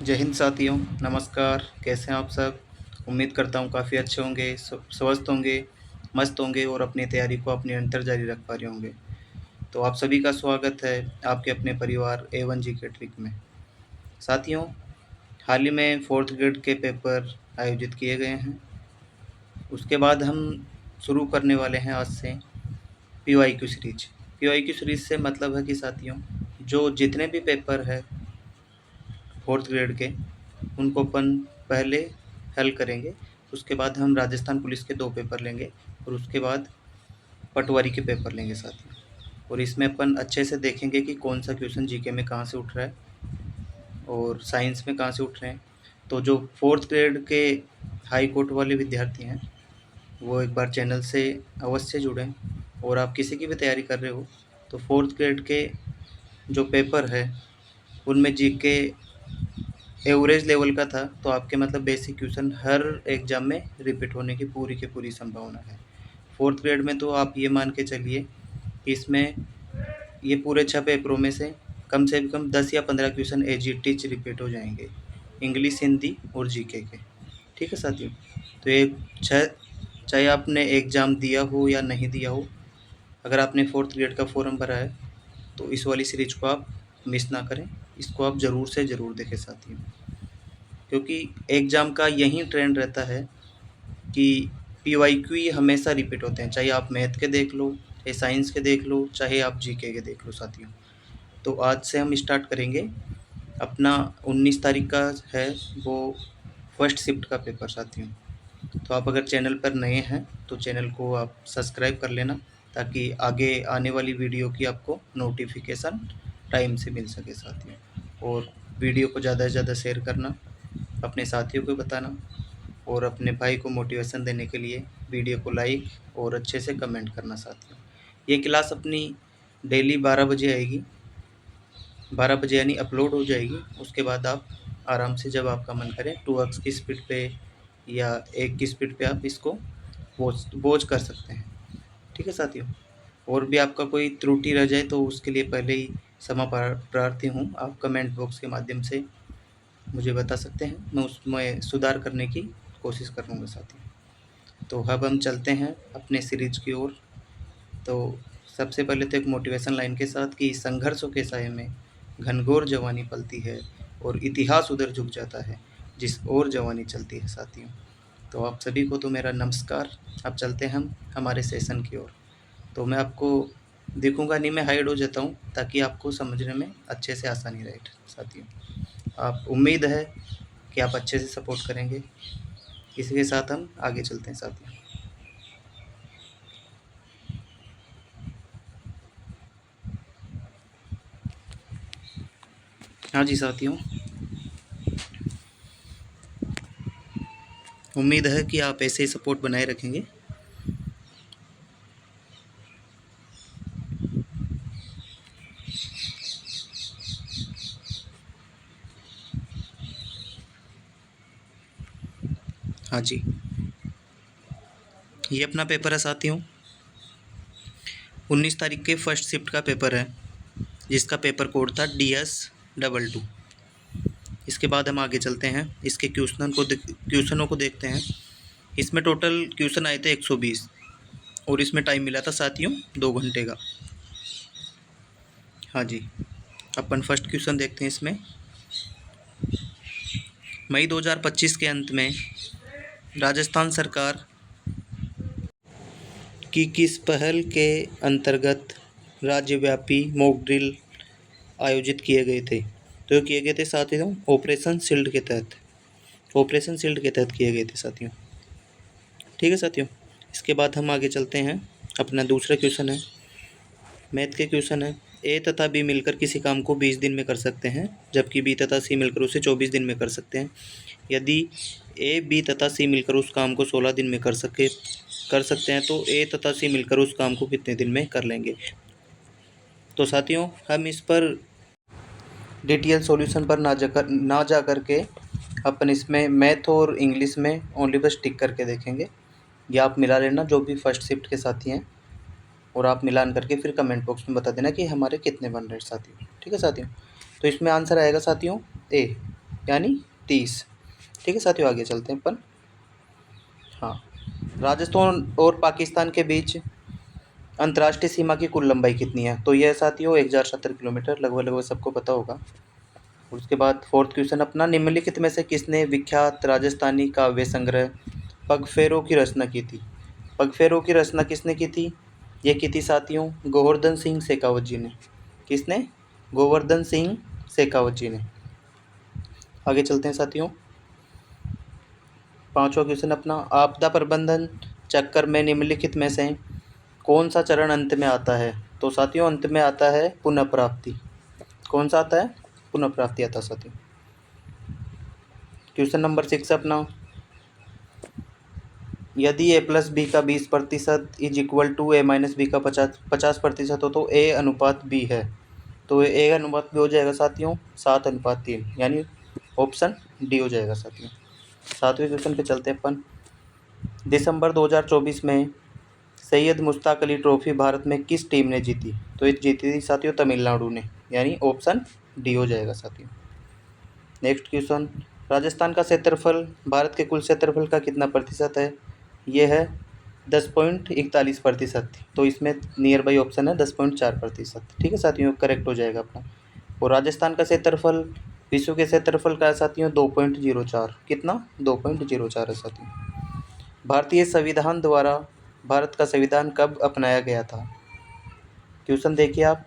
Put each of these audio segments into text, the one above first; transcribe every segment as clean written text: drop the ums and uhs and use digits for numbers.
जय हिंद साथियों, नमस्कार। कैसे हैं आप सब? उम्मीद करता हूँ काफ़ी अच्छे होंगे, स्वस्थ होंगे, मस्त होंगे और अपनी तैयारी को अपने निरंतर जारी रख पा रहे होंगे। तो आप सभी का स्वागत है आपके अपने परिवार A1 जीके ट्रिक में। साथियों, हाल ही में 4th ग्रेड के पेपर आयोजित किए गए हैं। उसके बाद हम शुरू करने वाले हैं आज से PYQ सीरीज। PYQ सीरीज से मतलब है कि साथियों, जो जितने भी पेपर है 4th ग्रेड के, उनको अपन पहले हल करेंगे। उसके बाद हम राजस्थान पुलिस के 2 पेपर लेंगे और उसके बाद पटवारी के पेपर लेंगे साथियों। और इसमें अपन अच्छे से देखेंगे कि कौन सा क्वेश्चन जीके में कहाँ से उठ रहा है और साइंस में कहाँ से उठ रहे हैं। तो जो 4th ग्रेड के हाई कोर्ट वाले विद्यार्थी हैं, वो एक बार चैनल से अवश्य जुड़ें। और आप किसी की भी तैयारी कर रहे हो तो 4th ग्रेड के जो पेपर है उनमें जीके एवरेज लेवल का था, तो आपके मतलब बेसिक क्वेश्चन हर एग्जाम में रिपीट होने की पूरी संभावना है। 4th ग्रेड में तो आप ये मान के चलिए कि इसमें ये पूरे 6 पेपरों में से कम 10 या 15 question as it is repeat हो जाएंगे, इंग्लिश, हिंदी और जीके के। ठीक है साथियों, तो ये 6, चाहे आपने एग्ज़ाम दिया हो या नहीं दिया हो, अगर आपने 4th ग्रेड का फॉर्म भरा है तो इस वाली सीरीज को आप मिस ना करें। इसको आप ज़रूर से ज़रूर देखें साथियों, क्योंकि एग्ज़ाम का यही ट्रेंड रहता है कि PYQ ही हमेशा रिपीट होते हैं, चाहे आप मैथ के देख लो, चाहे साइंस के देख लो, चाहे आप जीके के देख लो साथियों। तो आज से हम स्टार्ट करेंगे अपना 19 तारीख का है वो फर्स्ट शिफ्ट का पेपर साथियों। तो आप अगर चैनल पर नए हैं तो चैनल को आप सब्सक्राइब कर लेना, ताकि आगे आने वाली वीडियो की आपको नोटिफिकेशन टाइम से मिल सके साथियों। और वीडियो को ज़्यादा से ज़्यादा शेयर करना, अपने साथियों को बताना और अपने भाई को मोटिवेशन देने के लिए वीडियो को लाइक और अच्छे से कमेंट करना साथियों। ये क्लास अपनी डेली 12 बजे आएगी, 12 बजे यानी अपलोड हो जाएगी। उसके बाद आप आराम से जब आपका मन करे 2x की स्पीड पे या 1 की स्पीड पे आप इसको वॉच कर सकते हैं। ठीक है साथियों, और भी आपका कोई त्रुटि रह जाए तो उसके लिए पहले ही क्षमा प्रार्थी हूँ। आप कमेंट बॉक्स के माध्यम से मुझे बता सकते हैं, मैं उसमें सुधार करने की कोशिश करूँगा साथियों। तो अब हम चलते हैं अपने सीरीज की ओर। तो सबसे पहले तो एक मोटिवेशन लाइन के साथ कि संघर्षों के साए में घनघोर जवानी पलती है और इतिहास उधर झुक जाता है जिस ओर जवानी चलती है साथियों। तो आप सभी को तो मेरा नमस्कार। अब चलते हैं हम हमारे सेशन की ओर। तो मैं आपको दिखूंगा नहीं, मैं हाइड हो जाता हूँ ताकि आपको समझने में अच्छे से आसानी रहे साथियों। आप उम्मीद है कि आप अच्छे से सपोर्ट करेंगे। इसी के साथ हम आगे चलते हैं साथियों। हाँ जी साथियों, उम्मीद है कि आप ऐसे ही सपोर्ट बनाए रखेंगे। हाँ जी, ये अपना पेपर है साथियों, 19 तारीख के फर्स्ट शिफ्ट का पेपर है, जिसका पेपर कोड था DS22। इसके बाद हम आगे चलते हैं, इसके क्वेश्चनों को देखते हैं। इसमें टोटल क्वेश्चन आए थे 120 और इसमें टाइम मिला था साथियों 2 घंटे का। हाँ जी, अपन फर्स्ट क्वेश्चन देखते हैं। इसमें मई 2025 के अंत में राजस्थान सरकार की किस पहल के अंतर्गत राज्यव्यापी मॉक ड्रिल आयोजित किए गए थे? तो ये किए गए थे साथियों ऑपरेशन शील्ड के तहत किए गए थे साथियों। ठीक है साथियों, इसके बाद हम आगे चलते हैं। अपना दूसरा क्वेश्चन है, मैथ के क्वेश्चन है। ए तथा बी मिलकर किसी काम को 20 दिन में कर सकते हैं, जबकि बी तथा सी मिलकर उसे 24 दिन में कर सकते हैं। यदि ए, बी तथा सी मिलकर उस काम को 16 दिन में कर सकते हैं, तो ए तथा सी मिलकर उस काम को कितने दिन में कर लेंगे? तो साथियों, हम इस पर डिटेल सॉल्यूशन पर ना जा करके अपन इसमें मैथ और इंग्लिश में ओनली बस टिक करके देखेंगे। या आप मिला लेना जो भी फर्स्ट शिफ्ट के साथी हैं, और आप मिलान करके फिर कमेंट बॉक्स में बता देना कि हमारे कितने बन रहे हैं साथियों। ठीक है साथियों, तो इसमें आंसर आएगा साथियों ए। यानी 30। ठीक है साथियों, आगे चलते हैं अपन। हाँ, राजस्थान और पाकिस्तान के बीच अंतर्राष्ट्रीय सीमा की कुल लंबाई कितनी है? तो यह साथियों 1070 किलोमीटर, लगभग लगभग सबको पता होगा। उसके बाद फोर्थ क्वेश्चन अपना, निम्नलिखित में से किसने विख्यात राजस्थानी काव्य संग्रह पगफेरों की रचना की थी? पगफेरों की रचना किसने की थी? ये की थी साथियों गोवर्धन सिंह शेखावत जी ने। किसने? गोवर्धन सिंह शेखावत जी ने। आगे चलते हैं साथियों। पांचवा क्वेश्चन अपना, आपदा प्रबंधन चक्कर में निम्नलिखित में से कौन सा चरण अंत में आता है? तो साथियों अंत में आता है पुनः प्राप्ति। कौन सा आता है? पुनः प्राप्ति आता है साथियों। क्वेश्चन नंबर 6 अपना, यदि a प्लस बी का 20% is equal to a minus B का 50% हो तो a अनुपात b है। तो a अनुपात b हो जाएगा साथियों 7:3, यानी ऑप्शन डी हो जाएगा साथियों। सातवें क्वेश्चन पे चलते हैं अपन। दिसंबर 2024 में सैयद मुश्ताक अली ट्रॉफी भारत में किस टीम ने जीती? तो ये जीती थी साथियों तमिलनाडु ने, यानी ऑप्शन डी हो जाएगा साथियों। नेक्स्ट क्वेश्चन, राजस्थान का क्षेत्रफल भारत के कुल क्षेत्रफल का कितना प्रतिशत है? ये है 10.41%। तो इसमें नियर बाई ऑप्शन है 10.4%। ठीक है साथियों, करेक्ट हो जाएगा अपना। और राजस्थान का क्षेत्रफल विश्व के क्षेत्रफल का है साथियों 2.04। कितना? 2.04 है साथियों। भारतीय संविधान द्वारा भारत का संविधान कब अपनाया गया था? क्वेश्चन देखिए आप,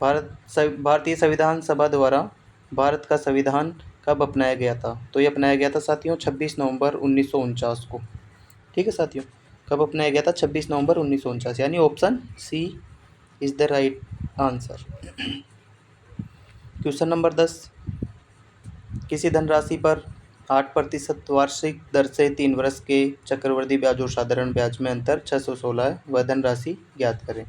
भारतीय संविधान सभा द्वारा भारत का संविधान कब अपनाया गया था? तो ये अपनाया गया था साथियों 26 नवंबर 1949 को। ठीक है साथियों, कब अपनाया गया था? 26 नवंबर 1949, यानी option C is the right answer. Question number 10, किसी धनराशि पर 8% वार्षिक दर से 3 वर्ष के चक्रवृद्धि ब्याज और साधारण ब्याज में अंतर 616 है, वह धनराशि ज्ञात करें।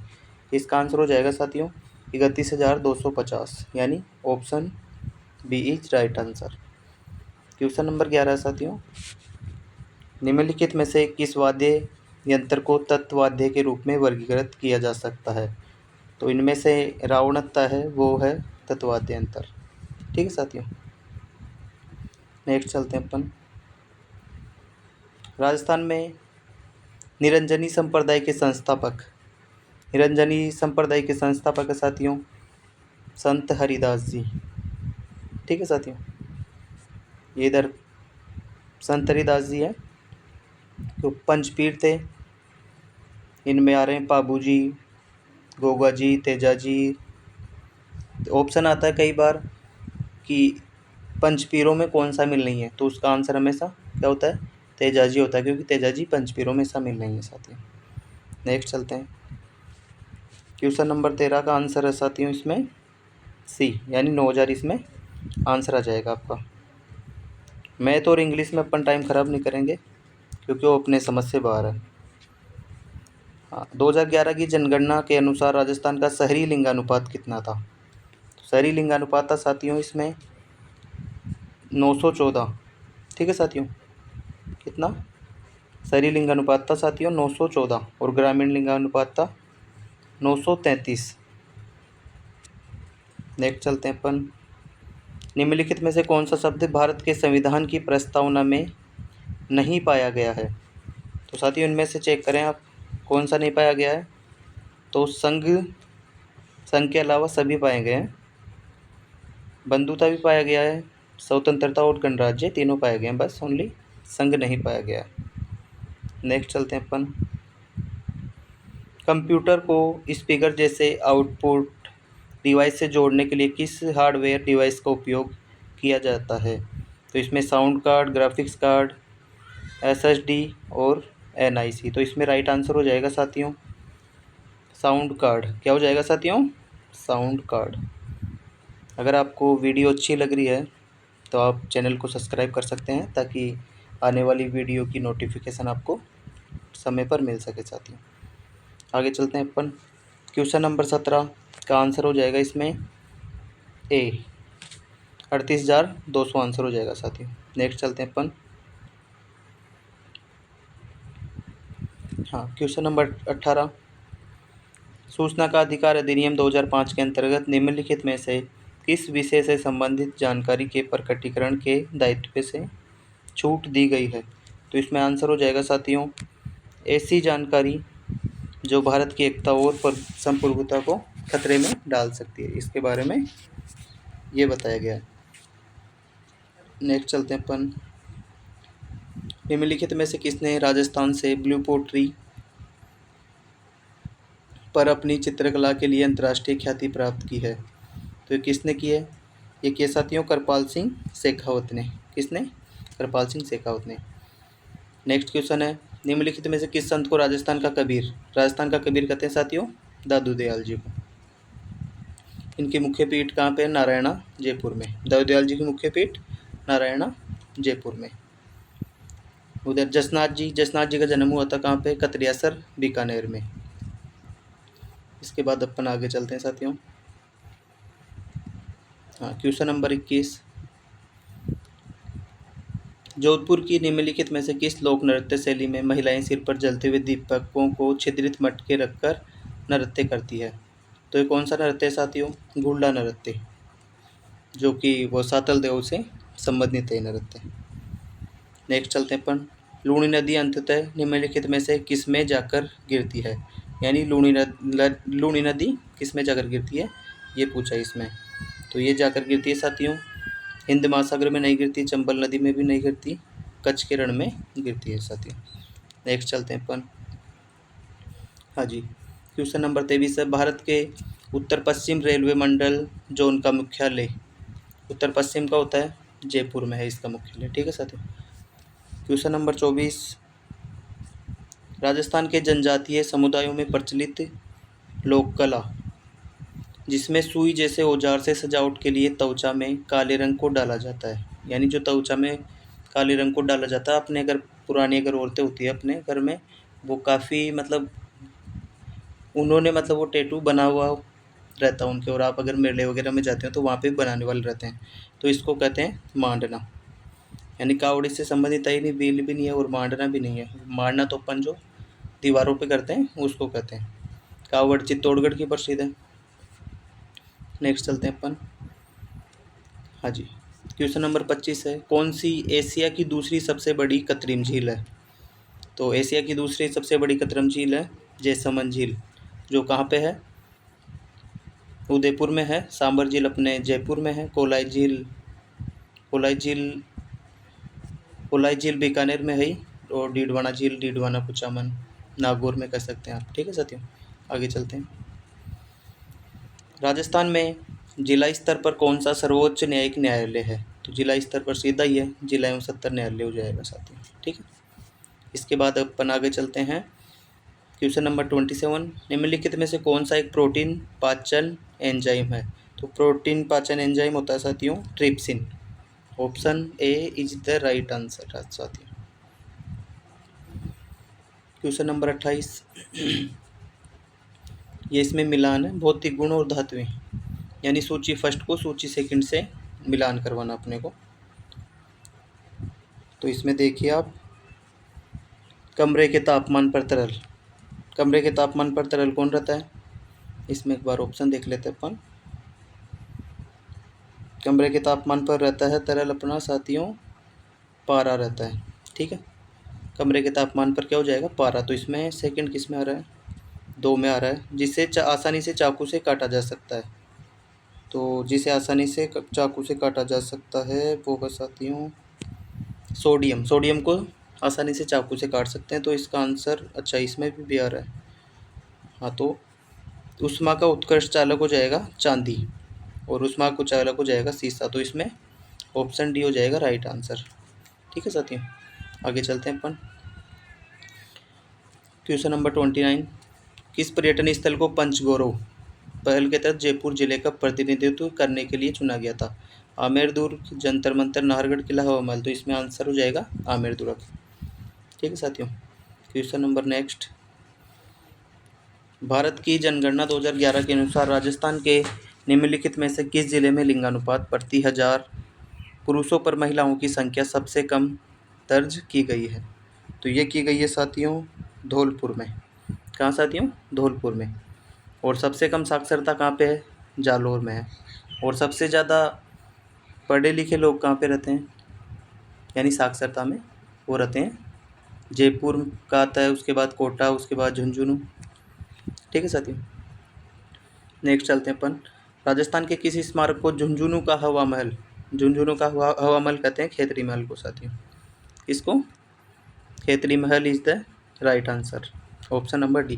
इसका आंसर हो जाएगा साथियों 31,250, यानी option B is right answer. Question number 11 साथियों, निम्नलिखित में से किस वाद्य यंत्र को तत्वाद्य के रूप में वर्गीकृत किया जा सकता है? तो इनमें से रावणत्ता है वो है तत्वाद्य यंत्र। ठीक है साथियों, नेक्स्ट चलते हैं अपन। राजस्थान में निरंजनी संप्रदाय के संस्थापक, निरंजनी संप्रदाय के संस्थापक है साथियों संत हरिदास जी। ठीक है साथियों, ये इधर संत हरिदास जी है। तो पंचपीर थे, इनमें आ रहे हैं पाबू जी, गोगा जी, तेजा जी। ऑप्शन आता है कई बार कि पंचपीरों में कौन सा मिल नहीं है, तो उसका आंसर हमेशा क्या होता है? तेजा जी होता है, क्योंकि तेजा जी पंचपीरों में शामिल नहीं है साथियों। नेक्स्ट चलते हैं। क्वेश्चन नंबर 13 का आंसर है साथियों इसमें सी, यानी 9000 इसमें आंसर आ जाएगा आपका। मैथ और इंग्लिश में अपन टाइम ख़राब नहीं करेंगे क्योंकि वो अपने समझ से बाहर है। हाँ, 2011 की जनगणना के अनुसार राजस्थान का शहरी लिंगानुपात कितना था? शहरी लिंगानुपात था साथियों इसमें 914। ठीक है साथियों, कितना? शहरी लिंगानुपात था साथियों 914 और ग्रामीण लिंगानुपात था 933। नेक्स्ट चलते हैं अपन। निम्नलिखित में से कौन सा शब्द भारत के संविधान की प्रस्तावना में नहीं पाया गया है? तो साथियों इनमें से चेक करें आप कौन सा नहीं पाया गया है। तो संघ के अलावा सभी पाए गए हैं, बंधुता भी पाया गया है, स्वतंत्रता और गणराज्य तीनों पाए गए हैं, बस ओनली संघ नहीं पाया गया है। नेक्स्ट चलते हैं अपन। कंप्यूटर को स्पीकर जैसे आउटपुट डिवाइस से जोड़ने के लिए किस हार्डवेयर डिवाइस का उपयोग किया जाता है? तो इसमें sound card, graphics card, SSD और एनआईसी। तो इसमें राइट आंसर हो जाएगा साथियों साउंड कार्ड। क्या हो जाएगा साथियों? Sound card. अगर आपको वीडियो अच्छी लग रही है तो आप चैनल को सब्सक्राइब कर सकते हैं ताकि आने वाली वीडियो की नोटिफिकेशन आपको समय पर मिल सके साथियों। आगे चलते हैं अपन। क्वेश्चन नंबर 17 का आंसर हो जाएगा इसमें ए, 38,200 आंसर हो जाएगा साथियों। नेक्स्ट चलते हैं अपन। हाँ, क्वेश्चन नंबर 18, सूचना का अधिकार अधिनियम 2005 के अंतर्गत निम्नलिखित में से किस विषय से संबंधित जानकारी के प्रकटीकरण के दायित्व से छूट दी गई है? तो इसमें आंसर हो जाएगा साथियों, ऐसी जानकारी जो भारत की एकता और संप्रभुता को खतरे में डाल सकती है, इसके बारे में ये बताया गया है। नेक्स्ट चलते हैं अपन, निम्नलिखित में से किसने राजस्थान से ब्लू पोट्री पर अपनी चित्रकला के लिए अंतर्राष्ट्रीय ख्याति प्राप्त की है? तो ये किसने की है? ये किया साथियों कृपाल सिंह शेखावत ने। किसने? कृपाल सिंह शेखावत ने। नेक्स्ट क्वेश्चन है, निम्नलिखित में से किस संत को राजस्थान का कबीर कहते हैं साथियों? दादू दयाल जी को। इनकी मुख्य पीठ कहाँ पे है? नारायणा जयपुर में। दादू दयाल जी की मुख्य पीठ नारायणा जयपुर में। उधर जसनाथ जी का जन्म हुआ था कहाँ पे? कतरियासर बीकानेर में। इसके बाद अपन आगे चलते हैं साथियों। हाँ, क्वेश्चन नंबर 21, जोधपुर की निम्नलिखित में से किस लोक नृत्य शैली में महिलाएं सिर पर जलते हुए दीपकों को छिद्रित मटके रखकर नृत्य करती है? तो ये कौन सा नृत्य है साथियों? गुल्डा नृत्य, जो कि वो सातल देव से संबंधित है नृत्य। नेक्स्ट चलते हैं अपन, लूणी नदी अंततः निम्नलिखित में से किस में जाकर गिरती है? यानी लूणी नदी किस में जाकर गिरती है, ये पूछा इसमें। तो ये जाकर गिरती है साथियों, हिंद महासागर में नहीं गिरती, चंबल नदी में भी नहीं गिरती, कच्छ के रण में गिरती है साथियों। नेक्स्ट चलते हैं अपन, हाँ जी, क्वेश्चन नंबर 23 है, भारत के उत्तर पश्चिम रेलवे मंडल जोन का मुख्यालय उत्तर पश्चिम का होता है, जयपुर में है इसका मुख्यालय। ठीक है साथियों। क्वेश्चन नंबर 24, राजस्थान के जनजातीय समुदायों में प्रचलित लोक कला जिसमें सुई जैसे औजार से सजावट के लिए तवचा में काले रंग को डाला जाता है, यानी जो तवचा में काले रंग को डाला जाता है, अपने अगर पुरानी अगर औरतें होती है अपने घर में, वो काफ़ी मतलब उन्होंने मतलब वो टैटू बना हुआ रहता है उनके, और आप अगर मेले वगैरह में जाते हो तो वहाँ पे बनाने वाले रहते हैं, तो इसको कहते हैं मांडना। यानी कावड़ी से संबंधित है नहीं, बील भी नहीं है और मांडना भी नहीं है। मांडना तो अपन जो दीवारों पे करते हैं उसको कहते हैं। कावड़ चित्तौड़गढ़ की प्रसिद्ध है। नेक्स्ट चलते हैं अपन, हाँ जी, क्वेश्चन नंबर 25 है, कौन सी एशिया की दूसरी सबसे बड़ी कृत्रिम झील है? तो एशिया की दूसरी सबसे बड़ी कृत्रिम झील है जैसमंद झील, जो कहाँ पे है? उदयपुर में है। सांबर झील अपने जयपुर में है। कोलाई झील बीकानेर में है, और डीडवाना झील डीडवाना कुचामन नागौर में कह सकते हैं आप। ठीक है साथियों, आगे चलते हैं। राजस्थान में जिला स्तर पर कौन सा सर्वोच्च न्यायिक न्यायालय है? तो जिला स्तर पर सीधा ही है, जिला एवं सत्र न्यायालय हो जाएगा साथियों। ठीक है, इसके बाद अपन आगे चलते हैं। क्वेश्चन नंबर 27, निम्नलिखित में से कौन सा एक प्रोटीन पाचन एंजाइम है? तो प्रोटीन पाचन एंजाइम होता है साथियों trypsin. Option A is the right answer साथियों। क्वेश्चन नंबर 28, ये इसमें मिलान है भौतिक गुण और धातुएं, यानी सूची फर्स्ट को सूची सेकंड से मिलान करवाना अपने को। तो इसमें देखिए आप, कमरे के तापमान पर तरल कौन रहता है? इसमें एक बार ऑप्शन देख लेते हैं अपन। कमरे के तापमान पर रहता है तरल अपना साथियों पारा रहता है। ठीक है, कमरे के तापमान पर क्या हो जाएगा? पारा। तो इसमें सेकंड किस में आ रहा है? 2 में आ रहा है, जिसे आसानी से चाकू से काटा जा सकता है। तो जिसे आसानी से चाकू से काटा जा सकता है वो बस साथियों सोडियम को आसानी से चाकू से काट सकते हैं। तो इसका आंसर अच्छा इसमें भी आ रहा है। हाँ, तो उष्मा का उत्कृष्ट चालक हो जाएगा चांदी, और उष्मा को चालक हो जाएगा शीशा। तो इसमें ऑप्शन डी हो जाएगा राइट आंसर। ठीक है साथियों, आगे चलते हैं अपन। क्वेश्चन नंबर 29, किस पर्यटन स्थल को पंचगौरव पहल के तहत जयपुर जिले का प्रतिनिधित्व करने के लिए चुना गया था? आमेर दुर्ग, जंतर मंतर, नाहरगढ़ किला, हवा महल। तो इसमें आंसर हो जाएगा आमेर दुर्ग। ठीक है साथियों, क्वेश्चन नंबर नेक्स्ट, भारत की जनगणना 2011 के अनुसार राजस्थान के निम्नलिखित में से किस जिले में लिंगानुपात प्रति 1000 पुरुषों पर महिलाओं की संख्या सबसे कम दर्ज की गई है? तो ये की गई है साथियों धौलपुर में। कहाँ साथियों? धौलपुर में। और सबसे कम साक्षरता कहाँ पे है? जालोर में है। और सबसे ज़्यादा पढ़े लिखे लोग कहाँ पे रहते हैं, यानी साक्षरता में, वो रहते हैं जयपुर का आता है, उसके बाद कोटा, उसके बाद झुंझुनू। ठीक है साथियों, नेक्स्ट चलते हैं अपन। राजस्थान के किसी स्मारक को झुंझुनू का हवा महल, झुंझुनू का हवा महल कहते हैं खेतरी महल को साथियों। इसको खेतरी महल is the right answer, option number D.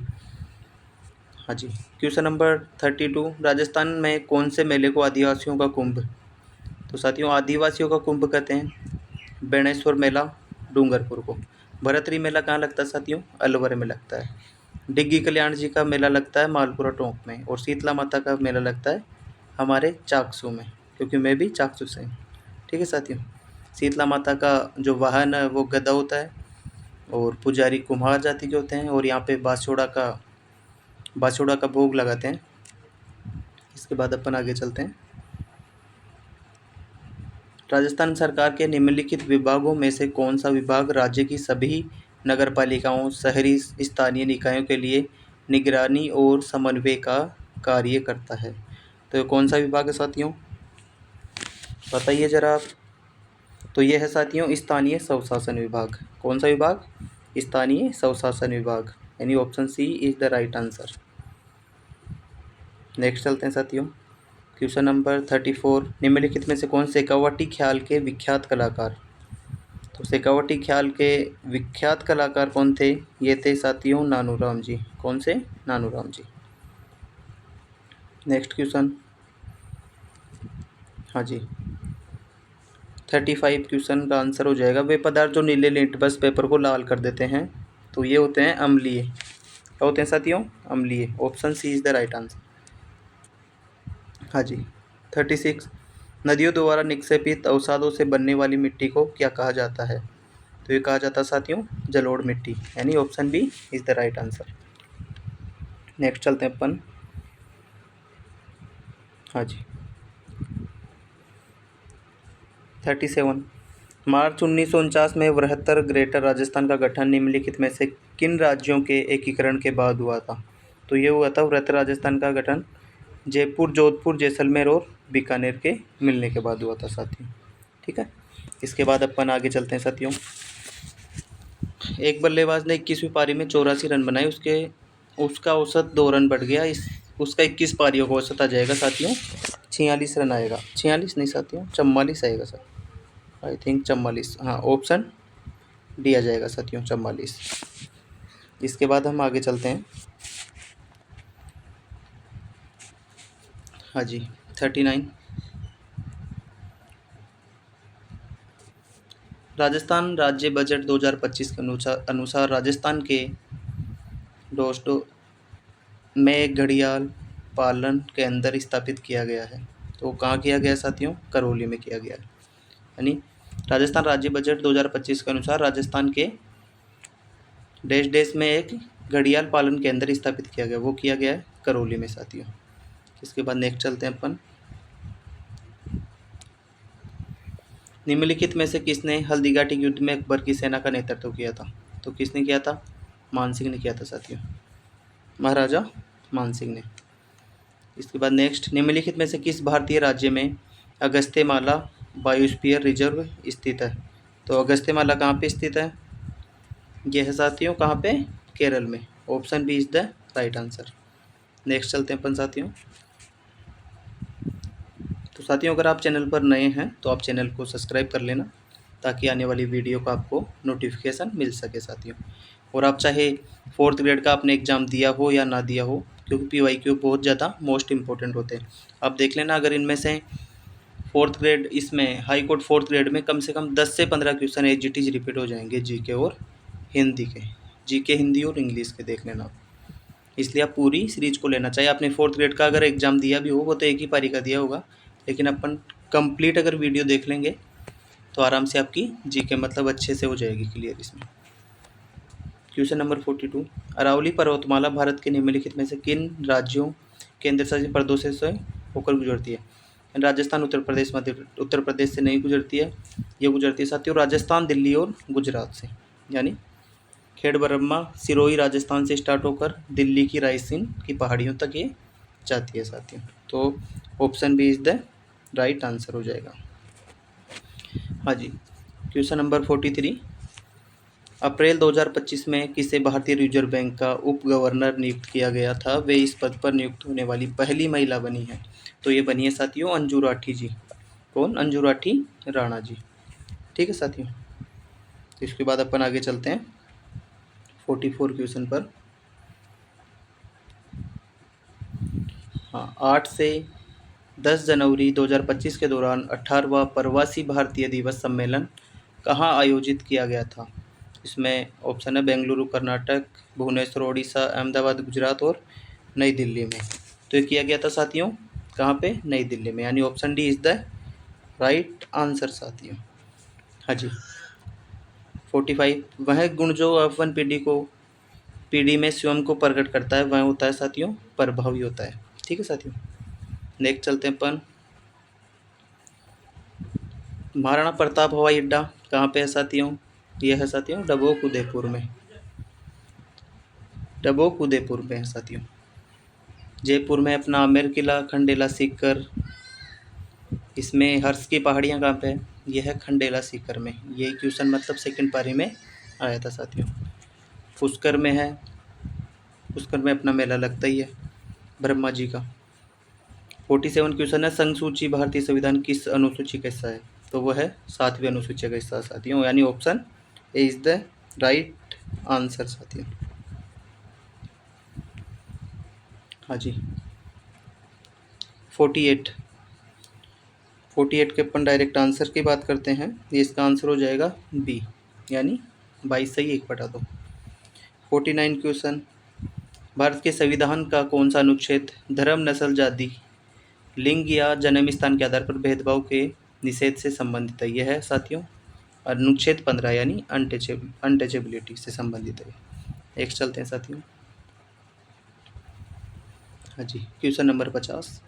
हाँ जी, क्वेश्चन नंबर 32, राजस्थान में कौन से मेले को आदिवासियों का कुंभ, तो साथियों आदिवासियों का कुंभ कहते हैं बेणेश्वर मेला डूंगरपुर को। भरतरी मेला कहाँ लगता है साथियों, अलवर में लगता है। डिग्गी कल्याण जी का मेला लगता है मालपुरा टोंक में। और शीतला माता का मेला लगता है हमारे चाकसू में, क्योंकि मैं भी चाकसू से हूँ। ठीक है साथियों, शीतला माता का जो वाहन है वो गदा होता है और पुजारी कुम्हार जाति के होते हैं, और यहाँ पे बासुड़ा का भोग लगाते हैं। इसके बाद अपन आगे चलते हैं। राजस्थान सरकार के निम्नलिखित विभागों में से कौन सा विभाग राज्य की सभी नगरपालिकाओं, शहरी स्थानीय निकायों के लिए निगरानी और समन्वय का कार्य करता है, तो ये कौन सा विभाग है साथियों, बताइए जरा आप। तो ये है साथियों स्थानीय स्वशासन विभाग। कौन सा विभाग, स्थानीय स्वशासन विभाग, यानी option C is the right answer. Next चलते हैं साथियों, क्वेश्चन नंबर 34, निम्नलिखित में से कौन शेखावटी ख्याल के विख्यात कलाकार, तो शेखावटी ख्याल के विख्यात कलाकार कौन थे, ये थे साथियों नानूराम जी। कौन से, नानूराम जी। नेक्स्ट क्वेश्चन, हाँ जी 35 क्वेश्चन का आंसर हो जाएगा, वे पदार्थ जो नीले लिटमस पेपर को लाल कर देते हैं, तो ये होते हैं अम्लीय। क्या होते हैं साथियों, अम्लीय। Option C is the right answer. हाँ जी 36, नदियों द्वारा निक्षेपित अवसादों से बनने वाली मिट्टी को क्या कहा जाता है, तो ये कहा जाता है साथियों जलोढ़ मिट्टी, यानी option B is the right answer. Next चलते हैं अपन, हाँ जी 37, मार्च 1949 में बृहत्तर ग्रेटर राजस्थान का गठन निम्नलिखित में से किन राज्यों के एकीकरण के बाद हुआ था, तो ये हुआ था बृहत्तर राजस्थान का गठन जयपुर, जोधपुर, जैसलमेर और बीकानेर के मिलने के बाद हुआ था साथियों। ठीक है, इसके बाद अपन आगे चलते हैं साथियों। एक बल्लेबाज ने 21वीं पारी में 84 रन बनाए, उसका औसत 2 रन बढ़ गया, उसका 21 पारियों का औसत आ जाएगा साथियों 46 रन आएगा। 46 नहीं साथियों 44 आएगा सर, आई थिंक 44, हाँ ऑप्शन डी आ जाएगा साथियों 44। इसके बाद हम आगे चलते हैं, हाँ जी 39, राजस्थान राज्य बजट 2025 के अनुसार राजस्थान के डोस्टो में एक घड़ियाल पालन केंद्र स्थापित किया गया है, तो कहाँ किया गया साथियों, करौली में किया गया है। यानी राजस्थान राज्य बजट 2025 के अनुसार राजस्थान के देश देश में एक घड़ियाल पालन केंद्र स्थापित किया गया, वो किया गया है करौली में साथियों। इसके बाद नेक्स्ट चलते हैं अपन, निम्नलिखित में से किसने हल्दीघाटी युद्ध में अकबर की सेना का नेतृत्व किया था, तो किसने किया था, मान सिंह ने किया था साथियों, महाराजा मान सिंह ने। इसके बाद नेक्स्ट, निम्नलिखित में से किस भारतीय राज्य में अगस्त्यमाला बायोस्फीयर रिजर्व स्थित है, तो अगस्त्यमाला कहाँ पे स्थित है, यह है साथियों कहाँ पे, केरल में। Option B is the right answer. Next चलते हैं अपन साथियों। तो साथियों अगर आप चैनल पर नए हैं तो आप चैनल को सब्सक्राइब कर लेना, ताकि आने वाली वीडियो का आपको नोटिफिकेशन मिल सके साथियों। और आप चाहे 4th ग्रेड का आपने एग्ज़ाम दिया हो या ना दिया हो, क्योंकि PYQ बहुत ज़्यादा मोस्ट इंपॉर्टेंट होते हैं। आप देख लेना, अगर इनमें से 4th ग्रेड, इसमें हाई कोर्ट 4th ग्रेड में कम से कम 10 से 15 question as it is repeat हो जाएंगे, जीके और हिंदी के, जीके हिंदी और इंग्लिश के देख लेना। इसलिए आप पूरी सीरीज को लेना, चाहिए आपने 4th ग्रेड का अगर एग्ज़ाम दिया भी हो, वो तो एक ही पारी का दिया होगा, लेकिन अपन कंप्लीट अगर वीडियो देख लेंगे तो आराम से आपकी जीके मतलब अच्छे से हो जाएगी क्लियर इसमें। क्वेश्चन नंबर 42, अरावली पर्वतमाला भारत के निम्नलिखित में से किन राज्यों, केंद्र शासित प्रदेशों से होकर गुजरती है, राजस्थान, उत्तर प्रदेश से नहीं गुजरती है, ये गुजरती है साथियों राजस्थान, दिल्ली और गुजरात से। यानी खेड़ ब्रह्मा सिरोही राजस्थान से स्टार्ट होकर दिल्ली की रायसीन की पहाड़ियों तक ये जाती है साथियों, तो option B is the right answer हो जाएगा। हाँ जी, क्वेश्चन नंबर 43। अप्रैल 2025 में किसे भारतीय रिजर्व बैंक का उप गवर्नर नियुक्त किया गया था? वे इस पद पर नियुक्त होने वाली पहली महिला बनी है। तो ये बनी है साथियों अंजू राठी जी। कौन? अंजू राठी राणा जी। ठीक है साथियों, तो इसके बाद अपन आगे चलते हैं 44 क्वेश्चन पर। हाँ, 8 से 10 जनवरी 2025 के दौरान 18वां प्रवासी भारतीय दिवस सम्मेलन कहाँ आयोजित किया गया था? इसमें ऑप्शन है बेंगलुरु कर्नाटक, भुवनेश्वर उड़ीसा, अहमदाबाद गुजरात और नई दिल्ली में। तो ये किया गया था साथियों कहाँ पे? नई दिल्ली में, यानी option D is the right answer साथियों। हाँ जी, 45। वह गुण जो F1 पीढ़ी में स्वयं को प्रकट करता है वह होता है साथियों प्रभावी होता है। ठीक है साथियों, नेक्स्ट चलते हैं अपन। महाराणा प्रताप हवाई अड्डा कहाँ पे है साथियों? यह है साथियों डबोक उदयपुर में। डबोक उदयपुर में है साथियों। जयपुर में अपना आमेर किला, खंडेला सीकर। इसमें हर्ष की पहाड़ियाँ कहाँ पे है? यह है खंडेला सीकर में। ये क्वेश्चन मतलब सेकंड पारी में आया था साथियों। पुष्कर में है, पुष्कर में अपना मेला लगता ही है ब्रह्मा जी का। 47 क्वेश्चन है, संघ सूची भारतीय संविधान किस अनुसूची का हिस्सा है? तो वह है 7वीं अनुसूची का हिस्सा साथियों, यानी option A is the right answer साथियों। हाँ जी, 48 के अपन डायरेक्ट आंसर की बात करते हैं। ये इसका आंसर हो जाएगा बी, यानी 22 सही 1/2। 49 क्वेश्चन, भारत के संविधान का कौन सा अनुच्छेद धर्म, नस्ल, जाति, लिंग या जन्म स्थान के आधार पर भेदभाव के निषेध से संबंधित है? यह है साथियों अनुच्छेद 15, यानी अनटचेबिलिटी से संबंधित है। नेक्स्ट चलते हैं साथियों। हाँ जी, क्वेश्चन नंबर 50।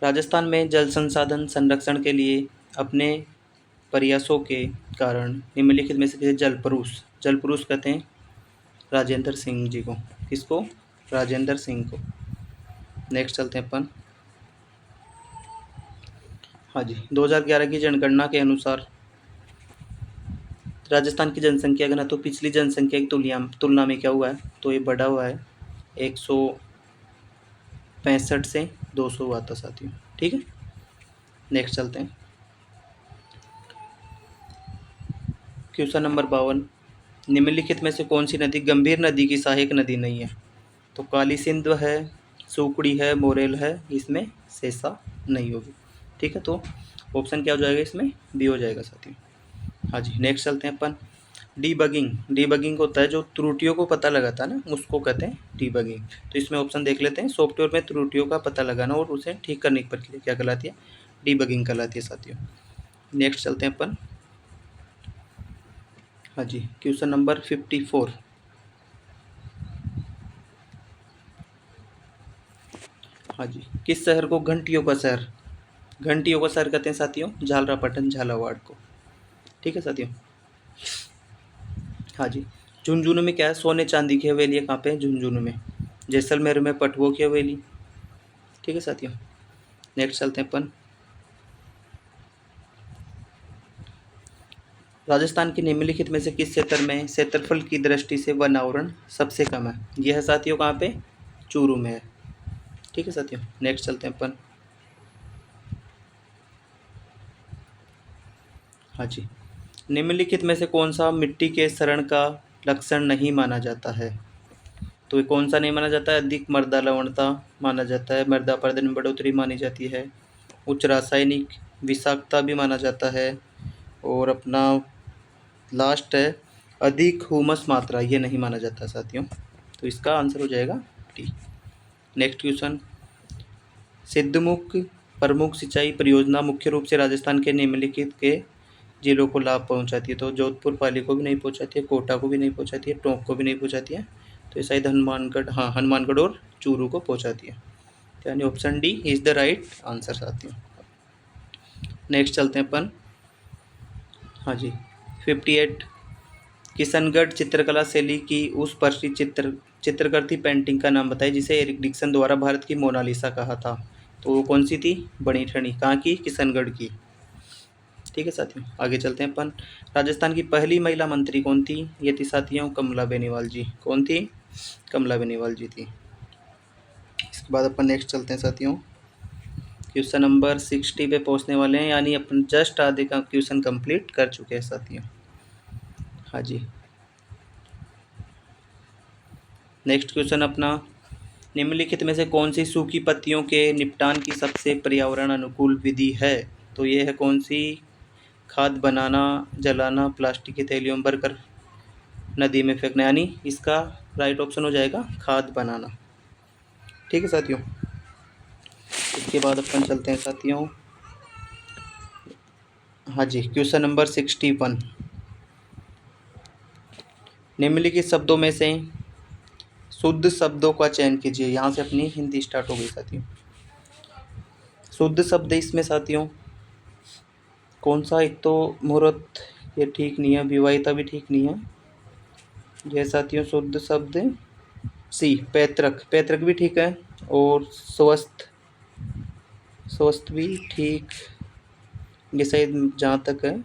राजस्थान में जल संसाधन संरक्षण के लिए अपने प्रयासों के कारण निम्नलिखित में से किसे जल पुरुष कहते हैं? राजेंद्र सिंह जी को। किसको? राजेंद्र सिंह को। नेक्स्ट चलते हैं अपन। हाँ जी, 2011 की जनगणना के अनुसार राजस्थान की जनसंख्या घना तो पिछली जनसंख्या की तुलना में क्या हुआ है? तो ये बढ़ा हुआ है, 165 से 200 हुआ था साथियों। ठीक है, नेक्स्ट चलते हैं। Question number 52। निम्नलिखित में से कौन सी नदी गंभीर नदी की सहायक नदी नहीं है? तो काली सिंध है, सुकड़ी है, मोरेल है, इसमें सेसा नहीं होगी। ठीक है, तो ऑप्शन क्या हो जाएगा? इसमें बी हो जाएगा साथियों। हाँ जी, नेक्स्ट चलते हैं अपन। डीबगिंग होता है जो त्रुटियों को पता लगाता है ना, उसको कहते हैं डीबगिंग। तो इसमें ऑप्शन देख लेते हैं, सॉफ्टवेयर में त्रुटियों का पता लगाना और उसे ठीक करने की प्रक्रिया क्या कहलाती है? डीबगिंग कहलाती है साथियों। नेक्स्ट चलते हैं अपन। हाँ जी, क्वेश्चन नंबर 54। हाँ जी, किस शहर को घंटियों का शहर कहते हैं साथियों? झालरापाटन, झालावाड़ को। ठीक है साथियों। हाँ जी, झुंझुनू में क्या है? सोने चांदी की हवेली है। कहाँ पे? झुंझुनू में। जैसलमेर में पटवों की हवेली। ठीक है साथियों, नेक्स्ट चलते हैं अपन। राजस्थान के निम्नलिखित में से किस क्षेत्र में क्षेत्रफल की दृष्टि से वन आवरण सबसे कम है? यह है साथियों कहाँ पे? चूरू में है। ठीक है साथियों, नेक्स्ट चलते हैं अपन। हाँ जी, निम्नलिखित में से कौन सा मिट्टी के क्षरण का लक्षण नहीं माना जाता है? तो ये कौन सा नहीं माना जाता है? अधिक मृदा लवणता माना जाता है, मृदा अपरदन में बढ़ोतरी मानी जाती है, उच्च रासायनिक विषाक्तता भी माना जाता है, और अपना लास्ट है अधिक ह्यूमस मात्रा, ये नहीं माना जाता साथियों। तो इसका आंसर हो जाएगा डी। Next question. सिद्धमुख प्रमुख सिंचाई परियोजना मुख्य रूप से राजस्थान के निम्नलिखित के जिलों को लाभ पहुंचाती है? तो जोधपुर पाली को भी नहीं पहुंचाती है, कोटा को भी नहीं पहुंचाती है, टोंक को भी नहीं पहुंचाती है, तो ये शायद हनुमानगढ़ और चूरू को पहुंचाती है, यानी option D is the right answer साथियों। नेक्स्ट चलते हैं अपन। हाँ जी, 58। किशनगढ़ चित्रकला शैली की उस प्रसिद्ध चित्रकृति पेंटिंग का नाम बताइए जिसे एरिक डिक्सन द्वारा भारत की मोनालिसा कहा था? तो वो कौन सी थी? बड़ी ठनी। कहाँ की? किशनगढ़ की। ठीक है साथियों, आगे चलते हैं अपन। राजस्थान की पहली महिला मंत्री कौन थी? ये थी साथियों कमला बेनीवाल जी। कौन थी? कमला बेनीवाल जी थी। इसके बाद अपन नेक्स्ट चलते हैं साथियों। क्वेश्चन नंबर 60 पे पहुंचने वाले हैं, यानी अपन जस्ट आधे का क्वेश्चन कंप्लीट कर चुके हैं साथियों। हाँ जी, नेक्स्ट क्वेश्चन अपना, निम्नलिखित में से कौन सी सूखी पत्तियों के निपटान की सबसे पर्यावरण अनुकूल विधि है? तो ये है कौन सी? खाद बनाना, जलाना, प्लास्टिक की थैलियों में भरकर नदी में फेंकना, यानी इसका राइट ऑप्शन हो जाएगा खाद बनाना। ठीक है साथियों, इसके बाद अपन चलते हैं साथियों। हाँ जी, क्वेश्चन नंबर 61, निम्नलिखित शब्दों में से शुद्ध शब्दों का चयन कीजिए। यहाँ से अपनी हिंदी स्टार्ट हो गई साथियों। शुद्ध शब्द इसमें साथियों कौन सा? एक तो मुहूर्त, ये ठीक नहीं है। विवाहिता भी ठीक नहीं है। ये साथियों शुद्ध शब्द सी, पैतृक, पैतृक भी ठीक है। और स्वस्थ, स्वस्थ भी ठीक, ये शायद जहाँ तक है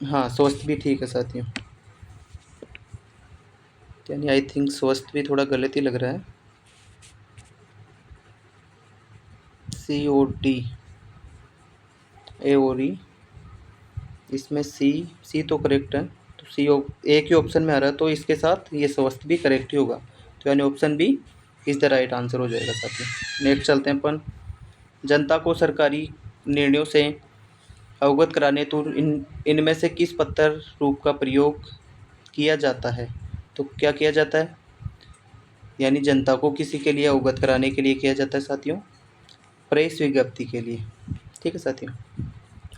हाँ स्वस्थ भी ठीक है साथियों, यानी आई थिंक स्वस्थ भी थोड़ा गलत ही लग रहा है। COD, ए और ई, इसमें सी तो करेक्ट है, तो सी एक ही ऑप्शन में आ रहा है, तो इसके साथ ये स्वस्थ भी करेक्ट ही होगा, तो यानी option B is the right answer हो जाएगा साथियों। नेक्स्ट चलते हैं अपन, जनता को सरकारी निर्णयों से अवगत कराने तो इनमें से किस पत्र रूप का प्रयोग किया जाता है? तो क्या किया जाता है? यानी जनता को किसी के लिए अवगत कराने के लिए किया जाता है साथियों? प्रेस विज्ञप्ति के लिए। ठीक है साथियों।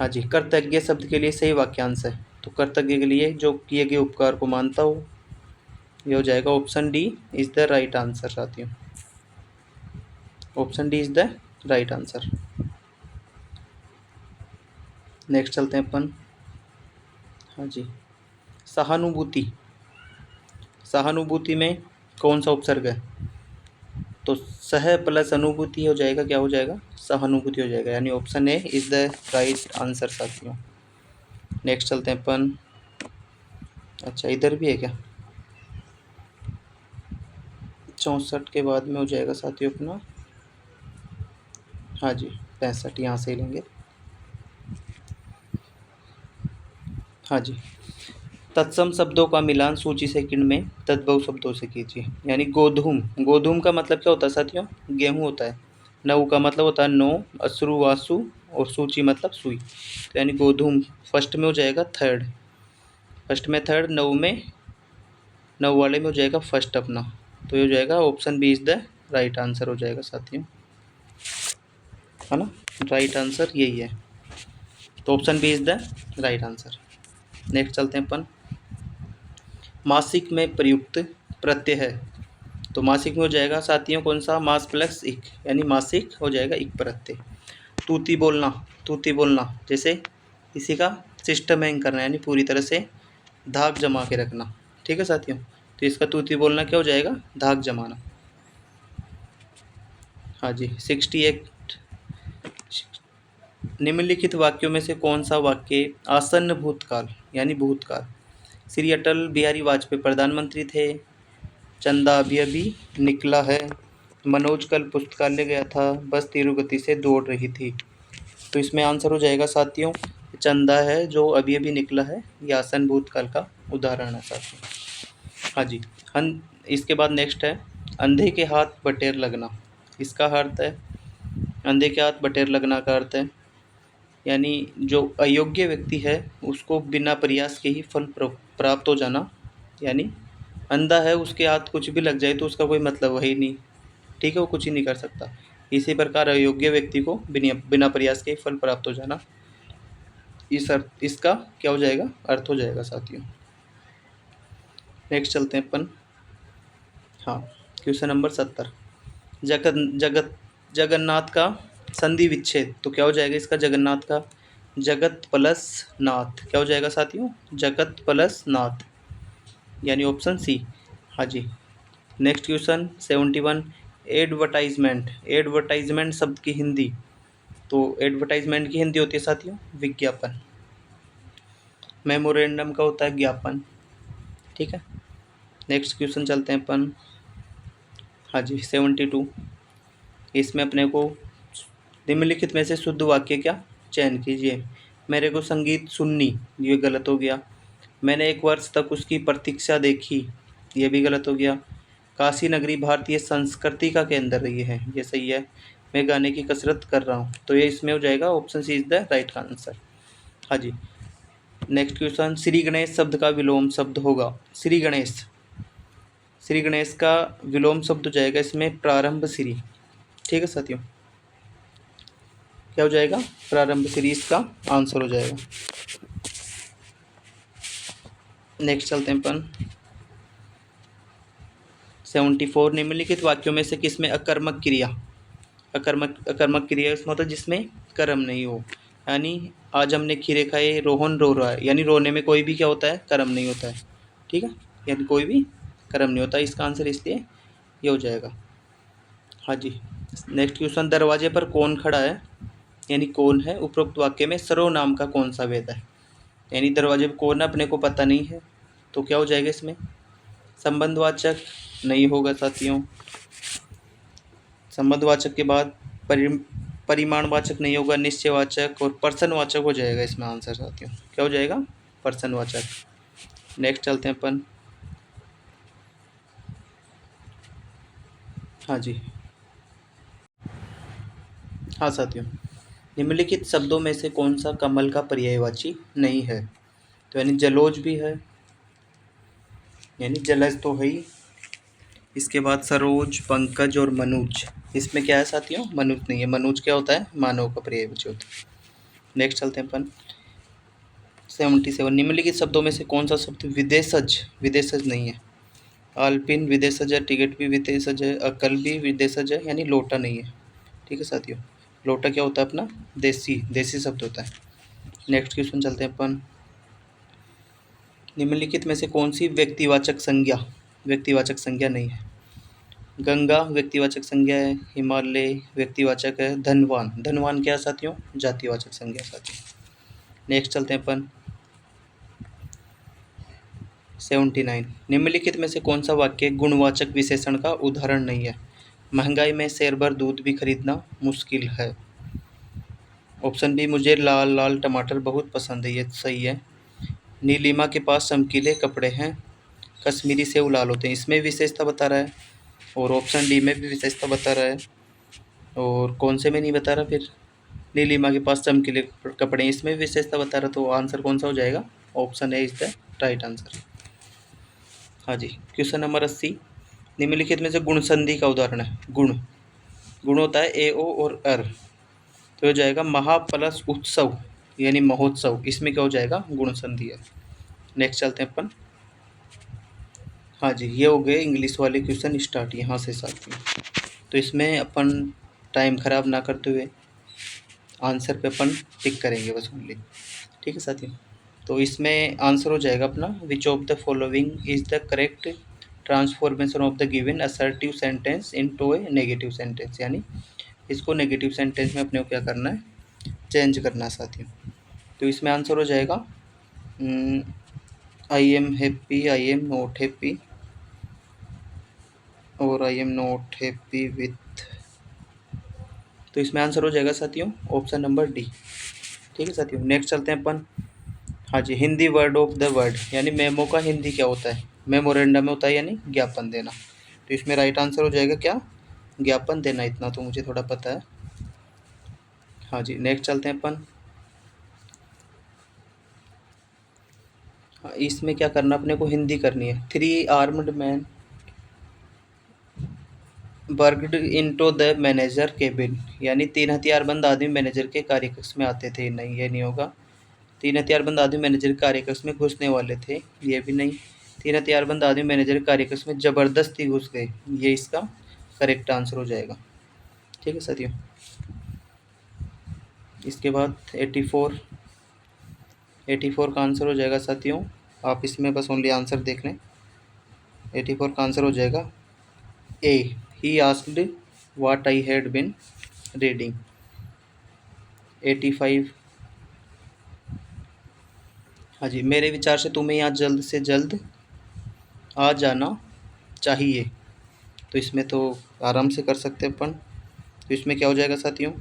हाँ जी, कृतज्ञ शब्द के लिए सही वाक्यांश है, तो कृतज्ञ के लिए जो किए गए उपकार को मानता हो, ये हो जाएगा option D is the right answer साथियों। Option D is the right answer. Next चलते हैं अपन। हाँ जी, सहानुभूति, सहानुभूति में कौन सा उपसर्ग है? तो सह प्लस अनुभूति हो जाएगा, क्या हो जाएगा? सहानुभूति हो जाएगा, यानी option A is the right answer साथियों। नेक्स्ट चलते हैं अपन। अच्छा, इधर भी है क्या? 64 के बाद में हो जाएगा साथियों अपना, हाँ जी 65, यहाँ से ही लेंगे। हाँ जी, तत्सम शब्दों का मिलान सूची सेकंड में तद्भव शब्दों से कीजिए। यानी गोधूम, गोधूम का मतलब क्या होता है साथियों? गेहूं होता है। नव का मतलब होता है नो, अश्रु वासु, और सूची मतलब सुई, तो यानी गोधूम फर्स्ट में हो जाएगा थर्ड, फर्स्ट में थर्ड, नव में, नव वाले में हो जाएगा फर्स्ट अपना, तो ये हो जाएगा option B is the right answer हो जाएगा साथियों, है ना? राइट आंसर यही है, तो option B is the right answer. Next चलते हैं अपन, मासिक में प्रयुक्त प्रत्यय है, तो मासिक में हो जाएगा साथियों कौन सा? मास प्लस इक, यानी मासिक हो जाएगा इक प्रत्यय। तूती बोलना, तूती बोलना, जैसे किसी का सिस्टम हैंग करना, यानी पूरी तरह से धाक जमा के रखना। ठीक है साथियों, तो इसका तूती बोलना क्या हो जाएगा? धाक जमाना। हाँ जी, 68, निम्नलिखित वाक्यों में से कौन सा वाक्य आसन्न भूतकाल, यानी भूतकाल, श्री अटल बिहारी वाजपेयी प्रधानमंत्री थे, चंदा अभी अभी निकला है, मनोज कल पुस्तकालय गया था, बस तीव्र गति से दौड़ रही थी, तो इसमें आंसर हो जाएगा साथियों चंदा है, जो अभी अभी निकला है, यह आसन भूतकाल का उदाहरण है साथियों। हाँ जी, इसके बाद नेक्स्ट है, अंधे के हाथ बटेर लगना, इसका अर्थ है, अंधे के हाथ बटेर लगना का अर्थ है, यानी जो अयोग्य व्यक्ति है उसको बिना प्रयास के ही फल प्राप्त हो जाना, यानी अंधा है उसके हाथ कुछ भी लग जाए तो उसका कोई मतलब है ही नहीं, ठीक है, वो कुछ ही नहीं कर सकता। इसी प्रकार अयोग्य व्यक्ति को बिना प्रयास के फल प्राप्त हो जाना, इसका क्या हो जाएगा? अर्थ हो जाएगा साथियों। नेक्स्ट चलते हैं अपन। हाँ, क्वेश्चन नंबर 70, जगन्नाथ का संधि विच्छेद, तो क्या हो जाएगा इसका? जगन्नाथ का जगत प्लस नाथ, क्या हो जाएगा साथियों? जगत प्लस नाथ, यानी ऑप्शन सी। हाँ जी, नेक्स्ट क्वेश्चन 71, एडवर्टाइजमेंट, एडवर्टाइजमेंट शब्द की हिंदी, तो एडवर्टाइजमेंट की हिंदी होती है साथियों विज्ञापन। मेमोरेंडम का होता है ज्ञापन। ठीक है, नेक्स्ट क्वेश्चन चलते हैं अपन। हाँ जी 72, इसमें अपने को निम्नलिखित में से शुद्ध वाक्य क्या चयन कीजिए। मेरे को संगीत सुननी, ये गलत हो गया। मैंने 1 वर्ष तक उसकी प्रतीक्षा देखी, ये भी गलत हो गया। काशी नगरी भारतीय संस्कृति का केंद्र रही है, ये सही है। मैं गाने की कसरत कर रहा हूँ, तो ये इसमें हो जाएगा option C is the right answer. हाँ जी, नेक्स्ट क्वेश्चन। श्री गणेश शब्द का विलोम शब्द होगा, श्री गणेश, श्री गणेश का विलोम शब्द हो जाएगा इसमें प्रारंभ श्री। ठीक है साथियों, क्या हो जाएगा प्रारंभ श्री, इसका आंसर हो जाएगा। नेक्स्ट चलते हैं अपन 74, निम्नलिखित वाक्यों में से किसमें अकर्मक क्रिया, अकर्मक क्रिया उसमें होता है जिसमें कर्म नहीं हो। यानी आज हमने खीरे खाए, रोहन रो रहा है, यानी रोने में कोई भी क्या होता है कर्म नहीं होता है। ठीक है, यानी कोई भी कर्म नहीं होता, इसका आंसर इसलिए ये हो जाएगा। हाँ जी, नेक्स्ट क्वेश्चन। दरवाजे पर कौन खड़ा है, यानी कौन है उपरोक्त वाक्य में सर्वनाम का कौन सा वेद है। यानी दरवाजे पर कौन है अपने को पता नहीं है, तो क्या हो जाएगा इसमें संबंधवाचक नहीं होगा साथियों। संबंधवाचक के बाद परिमाणवाचक नहीं होगा, निश्चयवाचक और पर्सनवाचक हो जाएगा इसमें आंसर साथियों। क्या हो जाएगा पर्सनवाचक। नेक्स्ट चलते हैं अपन। हाँ जी, हाँ साथियों, निम्नलिखित शब्दों में से कौन सा कमल का पर्यायवाची नहीं है। तो यानी जलोज भी है, यानी जलज तो है ही। इसके बाद सरोज, पंकज और मनुज, इसमें क्या है साथियों मनुज नहीं है। मनुज क्या होता है मानव का पर्यायवाची होता है। नेक्स्ट चलते हैं अपन 77, निम्नलिखित शब्दों में से कौन सा शब्द विदेशज, विदेशज नहीं है। आलपिन विदेशज है, टिकट भी विदेशज है, अकल भी विदेशज है, यानी लोटा नहीं है। ठीक है साथियों, लोटा क्या होता है अपना देसी, देसी शब्द होता है। नेक्स्ट क्वेश्चन चलते हैं अपन। निम्नलिखित में से कौन सी व्यक्तिवाचक संज्ञा, व्यक्तिवाचक संज्ञा नहीं है। गंगा व्यक्तिवाचक संज्ञा है, हिमालय व्यक्तिवाचक है, धनवान, धनवान क्या है साथियों जातिवाचक संज्ञा साथियों। नेक्स्ट चलते हैं अपन 79, निम्नलिखित में से कौन सा वाक्य गुणवाचक विशेषण का उदाहरण नहीं है। महंगाई में शेर भर दूध भी खरीदना मुश्किल है। ऑप्शन बी, मुझे लाल लाल टमाटर बहुत पसंद है, ये सही है। नीलिमा के पास चमकीले कपड़े हैं, कश्मीरी सेब लाल होते हैं, इसमें विशेषता बता रहा है। और ऑप्शन डी में भी विशेषता बता रहा है, और कौन से में नहीं बता रहा फिर। नीलिमा के पास चमकीले कपड़े, इसमें विशेषता बता रहा, तो आंसर कौन सा हो जाएगा option A is the right answer. हाँ जी, क्वेश्चन नंबर 80, निम्नलिखित में से गुण संधि का उदाहरण है। गुण, गुण होता है ए ओ और अर, तो हो जाएगा महा प्लस उत्सव यानी महोत्सव, इसमें क्या हो जाएगा गुण संधि है। नेक्स्ट चलते हैं अपन। हाँ जी, ये हो गए इंग्लिश वाले क्वेश्चन स्टार्ट यहाँ से साथियों। तो इसमें अपन टाइम ख़राब ना करते हुए आंसर पे अपन टिक करेंगे बस ओनली। ठीक है साथियों, तो इसमें आंसर हो जाएगा अपना which of the following is the correct transformation of the given assertive sentence into A negative sentence, यानी इसको नेगेटिव सेंटेंस में अपने को क्या करना है चेंज करना है साथियों। तो इसमें आंसर हो जाएगा I am happy, I am not happy, और I am not happy with, तो इसमें आंसर हो जाएगा साथियों ऑप्शन नंबर डी। ठीक है साथियों, नेक्स्ट चलते हैं अपन। हाँ जी, Hindi word of the word, यानी मेमो का हिंदी क्या होता है मेमोरेंडम में होता है, यानी ज्ञापन देना। तो इसमें राइट आंसर हो जाएगा क्या ज्ञापन देना, इतना तो मुझे थोड़ा पता है। हाँ जी, नेक्स्ट चलते हैं अपन। हाँ, इसमें क्या करना अपने को हिंदी करनी है। 3 armed man worked into the manager cabin, यानी 3 हथियारबंद आदमी मैनेजर के कार्यकक्ष में आते थे, नहीं ये नहीं होगा। 3 हथियारबंद आदमी मैनेजर के कार्यकक्ष में घुसने वाले थे, ये भी नहीं। 3 हथियारबंद आदमी मैनेजर के कार्यकक्ष में ज़बरदस्ती घुस गए, ये इसका करेक्ट आंसर हो जाएगा। ठीक है साथियों, इसके बाद 84 का आंसर हो जाएगा साथियों, आप इसमें बस ओनली आंसर देख लें। 84 का आंसर हो जाएगा a, he asked what I had been reading. 85। हाँ जी, मेरे विचार से तुम्हें यहाँ जल्द से जल्द आ जाना चाहिए। तो इसमें तो आराम से कर सकते हैं अपन। तो इसमें क्या हो जाएगा साथियों,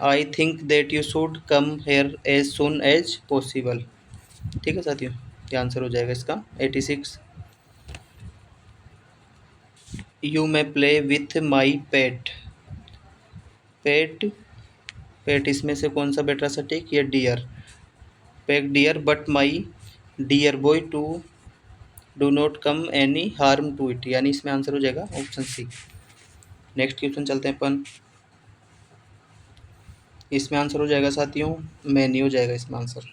I think that you should come here as soon as possible. ठीक है साथियों, ये आंसर हो जाएगा इसका। 86। You may play with my pet. Pet, pet इसमें से कौन सा बेटर सटीक, ये dear. Pet dear but my dear boy to do not come any harm to it, यानी इसमें आंसर हो जाएगा ऑप्शन सी। नेक्स्ट क्वेश्चन चलते हैं अपन। इसमें आंसर हो जाएगा साथियों मैनी हो जाएगा इसमें आंसर।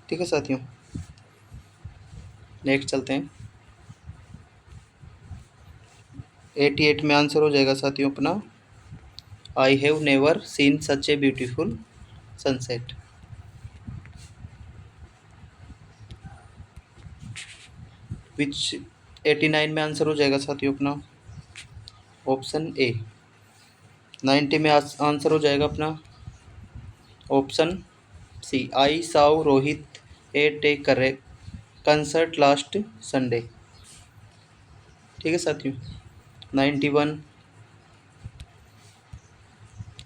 ठीक है साथियों, नेक्स्ट चलते हैं। 88 में आंसर हो जाएगा साथियों अपना, I have never seen such a beautiful sunset. Which 89 में आंसर हो जाएगा साथियों अपना ऑप्शन ए। 90 में आंसर हो जाएगा अपना option C, I Sao Rohit eight A correct concert last Sunday. ठीक है साथियों। 91,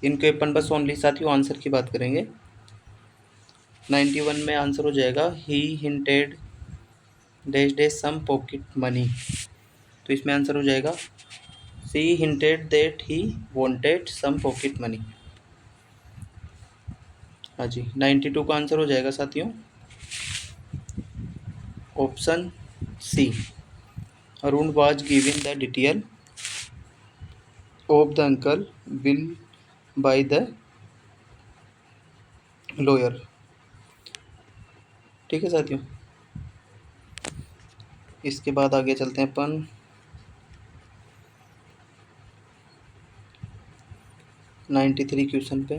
इनके अपन बस ओनली साथियों आंसर की बात करेंगे। 91 में आंसर हो जाएगा he hinted dash dash some pocket money. तो इसमें आंसर हो जाएगा C hinted that he wanted some pocket money. हाँ जी। 92 का आंसर हो जाएगा साथियों option C, Arun was giving the detail of the uncle bill by the lawyer. ठीक है साथियों, इसके बाद आगे चलते हैं अपन। 93 क्वेश्चन पे।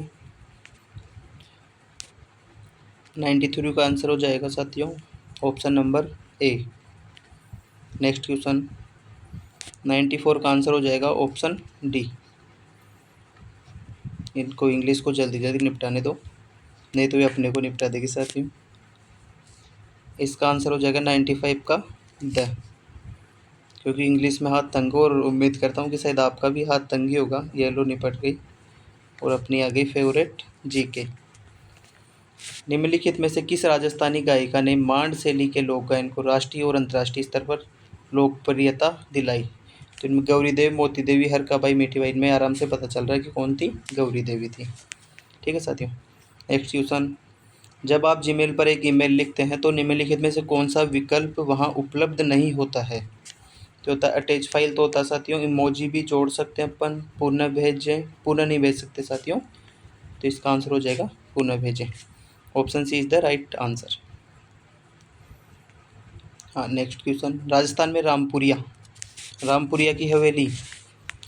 93 का आंसर हो जाएगा साथियों option number A. Next question 94 का आंसर हो जाएगा ऑप्शन डी। इनको इंग्लिश को जल्दी जल्दी निपटाने दो, नहीं तो ये अपने को निपटा देगी साथियों। इसका आंसर हो जाएगा 95 का द, क्योंकि इंग्लिश में हाथ तंग हो, और उम्मीद करता हूँ कि शायद आपका भी हाथ तंग ही होगा। ये लो निपट गई। और अपनी आ गई फेवरेट जीके। निम्नलिखित में से किस राजस्थानी गायिका ने मांड शैली के लोक गायन को राष्ट्रीय और अंतर्राष्ट्रीय स्तर पर लोकप्रियता दिलाई। तो इनमें गौरी देवी, मोती देवी, हरकाबाई, मीठीबाई, इनमें आराम से पता चल रहा है कि कौन थी, गौरी देवी थी। ठीक है साथियों। नेक्स्ट क्वेश्चन, जब आप जीमेल पर एक ईमेल लिखते हैं तो निम्नलिखित में से कौन सा विकल्प वहां उपलब्ध नहीं होता है। तो होता है अटैच फाइल, तो होता है साथियों इमोजी भी जोड़ सकते हैं अपन, पुनः भेजें, पुनः नहीं भेज सकते साथियों। तो इसका आंसर हो जाएगा पुनः भेजें। Option C is the right answer. हाँ, नेक्स्ट क्वेश्चन, राजस्थान में रामपुरिया, रामपुरिया की हवेली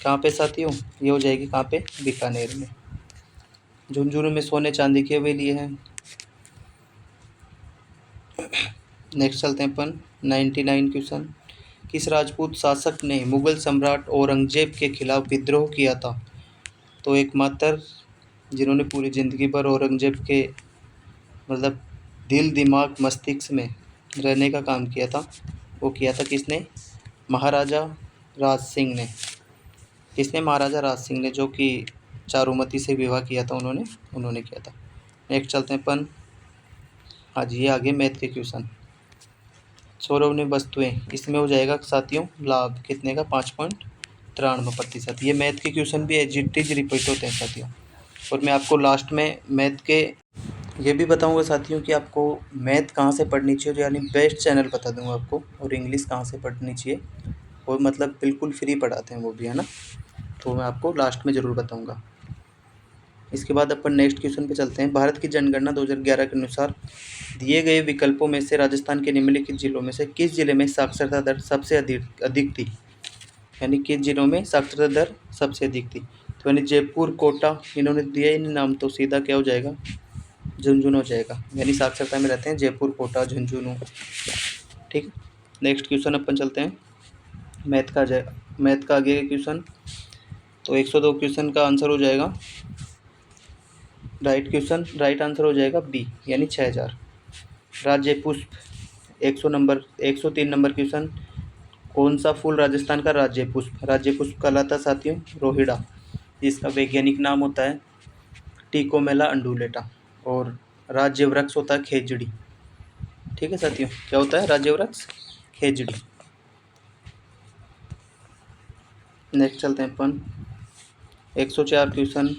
कहाँ पे साथियों, ये हो जाएगी कहाँ पे, बीकानेर में। झुंझुनू में सोने चांदी की हवेली है। नेक्स्ट चलते हैं अपन 99 क्वेश्चन, किस राजपूत शासक ने मुगल सम्राट औरंगजेब के खिलाफ विद्रोह किया था। तो एकमात्र जिन्होंने पूरी ज़िंदगी भर औरंगजेब के मतलब दिल दिमाग मस्तिष्क में रहने का काम किया था, वो किया था किसने, महाराजा राज सिंह ने। किसने, महाराजा राज सिंह ने, जो कि चारुमती से विवाह किया था उन्होंने किया था। नेक्स्ट चलते हैं अपन। हाँ जी, ये आगे मैथ के क्वेश्चन। सौरभ ने वस्तुएं, इसमें हो जाएगा साथियों लाभ कितने का, 5.93%। ये मैथ के क्वेश्चन भी एज इट इज रिपीट होते हैं साथियों। और मैं आपको लास्ट में मैथ के ये भी बताऊंगा साथियों कि आपको मैथ कहाँ से पढ़नी चाहिए, यानी बेस्ट चैनल बता दूंगा आपको, और इंग्लिश कहाँ से पढ़नी चाहिए, और मतलब बिल्कुल फ्री पढ़ाते हैं वो भी, है ना। तो मैं आपको लास्ट में ज़रूर बताऊंगा। इसके बाद अपन नेक्स्ट क्वेश्चन पे चलते हैं। भारत की जनगणना 2011 के अनुसार दिए गए विकल्पों में से राजस्थान के निम्नलिखित जिलों में से किस जिले में साक्षरता दर सबसे अधिक थी, यानी किस जिलों में साक्षरता दर सबसे अधिक थी। तो यानी जयपुर, कोटा, इन्होंने दिया ही नहीं नाम, तो सीधा क्या हो जाएगा, झुंझुनू हो जाएगा। यानी साक्षरता में रहते हैं जयपुर, कोटा, झुंझुनू। ठीक। नेक्स्ट क्वेश्चन अपन चलते हैं। मैथ का आगे क्वेश्चन। तो 102 क्वेश्चन का आंसर हो जाएगा, राइट आंसर हो जाएगा बी, यानी 6000। राज्य पुष्प 103 नंबर क्वेश्चन। कौन सा फूल राजस्थान का राज्य पुष्प कहलाता साथियों? रोहिड़ा, जिसका वैज्ञानिक नाम होता है टिकोमेला अंडुलेटा। और राज्य वृक्ष होता है खेजड़ी। ठीक है साथियों, क्या होता है राज्य वृक्ष? खेजड़ी। नेक्स्ट चलते हैं अपन 104 क्वेश्चन।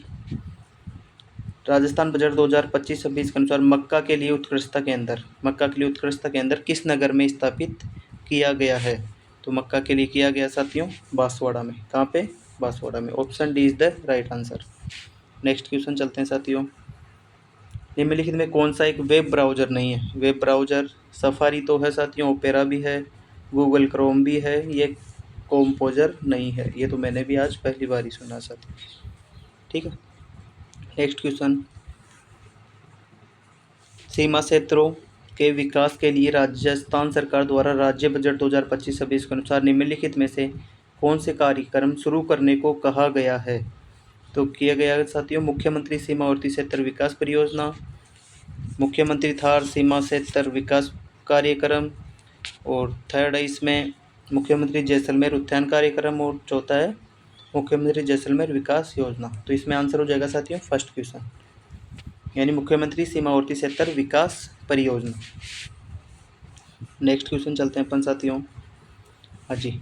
राजस्थान बजट 2025-26 के अनुसार मक्का के लिए उत्कृष्टता केंद्र किस नगर में स्थापित किया गया है? तो मक्का के लिए किया गया साथियों बांसवाड़ा में। कहाँ पे? बांसवाड़ा में। Option D is the right answer. Next question चलते हैं साथियों। निम्नलिखित में कौन सा एक वेब ब्राउजर नहीं है? वेब ब्राउजर सफारी तो है साथियों, ओपेरा भी है, गूगल क्रोम भी है, ये कॉम्पोजर नहीं है। ये तो मैंने भी आज पहली बार ही सुना साथियों। ठीक है, नेक्स्ट क्वेश्चन। सीमा क्षेत्रों के विकास के लिए राजस्थान सरकार द्वारा राज्य बजट 2025-26 के अनुसार निम्नलिखित में से कौन से कार्यक्रम शुरू करने को कहा गया है? तो किया गया है साथियों मुख्यमंत्री सीमावर्ती क्षेत्र विकास परियोजना, मुख्यमंत्री थार सीमा क्षेत्र विकास कार्यक्रम, और थर्ड है इसमें मुख्यमंत्री जैसलमेर उत्थान कार्यक्रम, और चौथा है मुख्यमंत्री जैसलमेर विकास योजना। तो इसमें आंसर हो जाएगा साथियों फर्स्ट क्वेश्चन, यानी मुख्यमंत्री सीमावर्ती क्षेत्र विकास परियोजना। नेक्स्ट क्वेश्चन चलते हैं अपन साथियों। हाँ जी,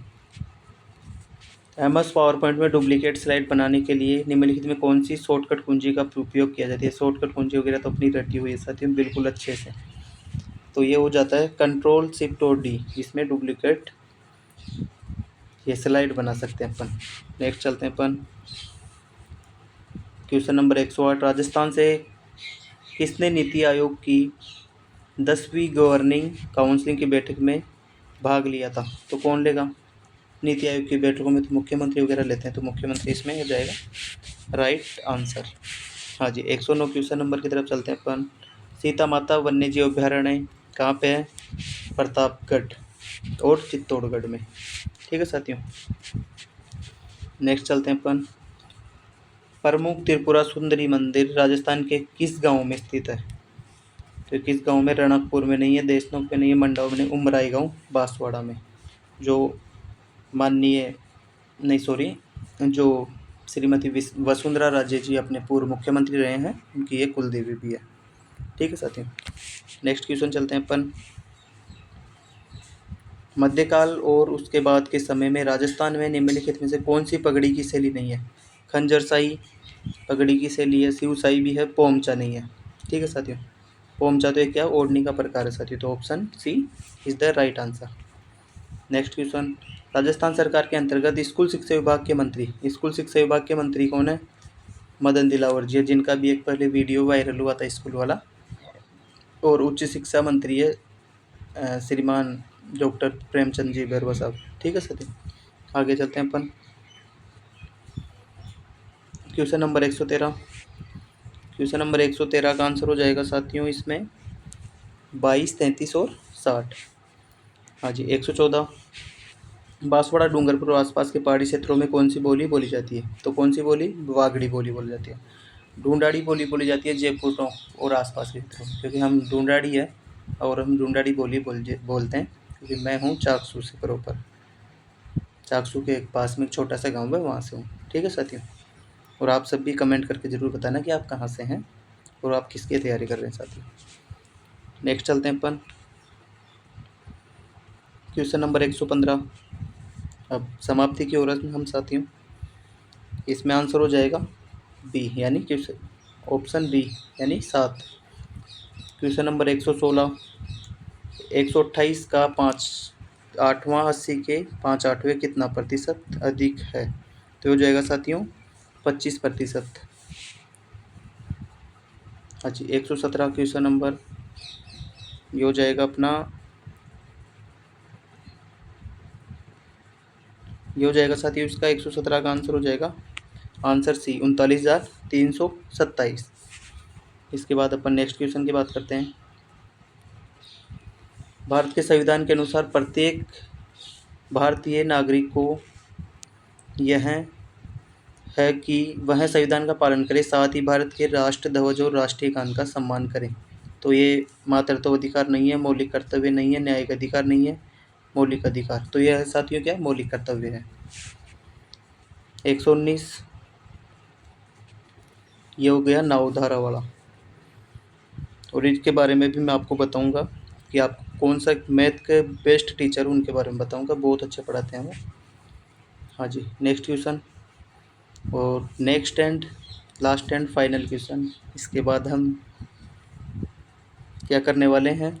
MS पावर पॉइंट में डुप्लीकेट स्लाइड बनाने के लिए निम्नलिखित में कौन सी शॉर्टकट कुंजी का उपयोग किया जाता है? शॉर्टकट कुंजी वगैरह तो अपनी रटी हुई है साथियों बिल्कुल अच्छे से। तो ये हो जाता है कंट्रोल शिफ्ट और डी, इसमें डुप्लीकेट ये स्लाइड बना सकते हैं अपन। नेक्स्ट चलते हैं अपन क्वेश्चन नंबर 108। राजस्थान से किसने नीति आयोग की 10वीं गवर्निंग काउंसिल की बैठक में भाग लिया था? तो कौन लेगा नीति आयोग की बैठकों में? तो मुख्यमंत्री वगैरह लेते हैं, तो मुख्यमंत्री इसमें हो जाएगा राइट आंसर। हाँ जी, 109 क्वेश्चन नंबर की तरफ चलते हैं अपन। सीता माता वन्य जीव अभ्यारण्य कहाँ पे है? प्रतापगढ़ और चित्तौड़गढ़ में। ठीक है साथियों, नेक्स्ट चलते हैं अपन। प्रमुख त्रिपुरा सुंदरी मंदिर राजस्थान के किस गांव में स्थित है? तो किस गांव में? रणकपुर में नहीं है, देशनोक में नहीं है, मंडाव में नहीं, उमराई गांव बांसवाड़ा में। जो माननीय नहीं सॉरी जो श्रीमती वसुंधरा राजे जी अपने पूर्व मुख्यमंत्री रहे हैं, उनकी ये कुल देवी भी है। ठीक है साथियों, नेक्स्ट क्वेश्चन चलते हैं अपन। मध्यकाल और उसके बाद के समय में राजस्थान में निम्नलिखित में से कौन सी पगड़ी की शैली नहीं है? खंजरशाही पगड़ी की शैली है, शिवशाही भी है, पोमचा नहीं है। ठीक है साथियों, पोमचा तो एक क्या ओढ़नी का प्रकार है साथियों, तो option C is the right answer. Next question. Rajasthan सरकार के अंतर्गत स्कूल शिक्षा विभाग के मंत्री कौन है? मदन दिलावर जी, जिनका भी एक पहले वीडियो वायरल हुआ था स्कूल वाला। और उच्च शिक्षा मंत्री है श्रीमान डॉक्टर प्रेमचंद जी बैरवा साहब। ठीक है साथियों, आगे चलते हैं अपन क्वेश्चन नंबर 113। क्वेश्चन नंबर 113 का आंसर हो जाएगा साथियों इसमें 22, 33 और 60। हाँ जी, 114। बांसवाड़ा, डूंगरपुर और आसपास के पहाड़ी क्षेत्रों में कौन सी बोली बोली जाती है? तो कौन सी बोली? वागड़ी बोली बोली जाती है। ढूंढाड़ी बोली बोली जाती है जयपुर और आसपास के क्षेत्रों में, क्योंकि हम ढूंढाड़ी है और हम ढूंढाड़ी बोली बोलते हैं, क्योंकि मैं हूँ चाकसू से प्रॉपर, चाकसू के पास में एक छोटा सा गाँव है, वहाँ से हूँ। ठीक है साथियों, और आप सब भी कमेंट करके ज़रूर बताना कि आप कहाँ से हैं और आप किसकी तैयारी कर रहे हैं साथियों। नेक्स्ट चलते हैं अपन क्वेश्चन नंबर 115। अब समाप्ति की ओर हम साथियों, इसमें आंसर हो जाएगा बी, यानी क्वेश्चन ऑप्शन बी यानी 7। Question number 116। 128 का 5/8 80 के 5/8 कितना प्रतिशत अधिक है? तो हो जाएगा साथियों 25%। हाँ जी, 117 क्वेश्चन नंबर ये हो जाएगा अपना, ये हो जाएगा साथियों इसका 117 का आंसर हो जाएगा आंसर सी 39,327। इसके बाद अपन नेक्स्ट क्वेश्चन की बात करते हैं। भारत के संविधान के अनुसार प्रत्येक भारतीय नागरिक को यह है कि वह संविधान का पालन करे, साथ ही भारत के राष्ट्र ध्वज और राष्ट्रीय गान का सम्मान करें। तो ये मातृत्व अधिकार नहीं है, मौलिक कर्तव्य नहीं है, न्यायिक अधिकार नहीं है, मौलिक अधिकार। तो यह साथियों क्या है? मौलिक कर्तव्य है। 119 ये हो गया नावधारा वाला। और इसके बारे में भी मैं आपको बताऊंगा कि आप कौन सा मैथ के बेस्ट टीचर उनके बारे में बताऊंगा, बहुत अच्छे पढ़ाते हैं वो। हाँ जी, नेक्स्ट क्वेश्चन और next and last and final question. इसके बाद हम क्या करने वाले हैं?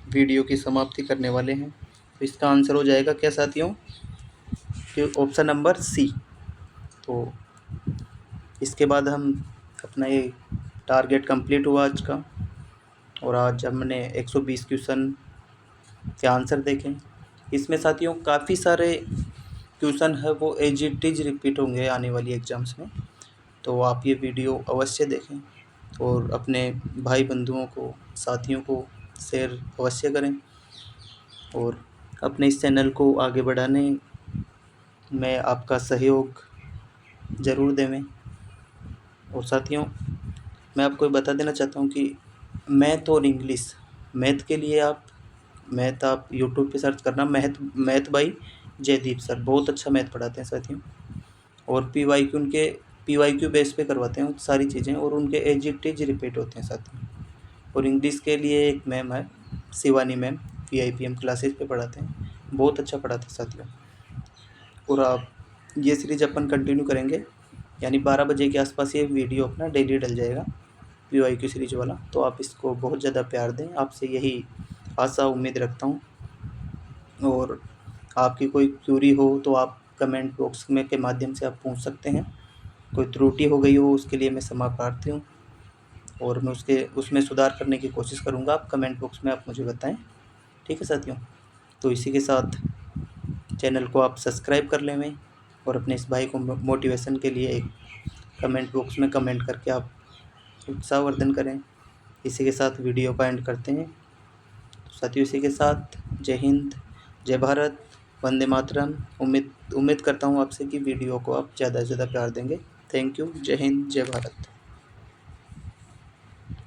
वीडियो की समाप्ति करने वाले हैं। तो इसका आंसर हो जाएगा क्या साथियों? कि ऑप्शन नंबर सी। तो इसके बाद हम अपना ये टारगेट कंप्लीट हुआ आज का। और आज हमने 120 क्वेश्चन के आंसर देखें। इसमें साथियों काफ़ी सारे क्वेश्चन है वो एज इट इज रिपीट होंगे आने वाली एग्ज़ाम्स में। तो आप ये वीडियो अवश्य देखें और अपने भाई बंधुओं को, साथियों को शेयर अवश्य करें और अपने इस चैनल को आगे बढ़ाने में आपका सहयोग ज़रूर देवें। और साथियों मैं आपको बता देना चाहता हूँ कि मैथ और इंग्लिश, मैथ के लिए आप यूट्यूब पे सर्च करना, मैथ बाई जयदीप सर, बहुत अच्छा मैथ पढ़ाते हैं साथियों। और पीवाईक्यू बेस पे करवाते हैं सारी चीज़ें और उनके एज इट इज रिपीट होते हैं साथियों। और इंग्लिश के लिए एक मैम है शिवानी मैम, PIPM क्लासेस पे पढ़ाते हैं, बहुत अच्छा पढ़ाते हैं साथियों। और आप ये सीरीज अपन कंटिन्यू करेंगे, यानी 12 बजे के आसपास ये वीडियो अपना डेली डल जाएगा PYQ सीरीज वाला। तो आप इसको बहुत ज़्यादा प्यार दें, आपसे यही आशा उम्मीद रखता हूँ। और आपकी कोई क्यूरी हो तो आप कमेंट बॉक्स में के माध्यम से आप पूछ सकते हैं। कोई त्रुटि हो गई हो उसके लिए मैं क्षमा प्रार्थी हूँ और मैं उसमें सुधार करने की कोशिश करूँगा। आप कमेंट बॉक्स में आप मुझे बताएं, ठीक है साथियों। तो इसी के साथ चैनल को आप सब्सक्राइब कर लें और अपने इस भाई को मोटिवेशन के लिए एक कमेंट बॉक्स में कमेंट करके आप उत्साहवर्धन करें। इसी के साथ वीडियो का एंड करते हैं। तो साथियों इसी के साथ जय हिंद, जय भारत, वंदे मातरम। उम्मीद करता हूँ आपसे कि वीडियो को आप ज़्यादा से ज़्यादा प्यार देंगे। Thank you. जय हिंद, जय भारत।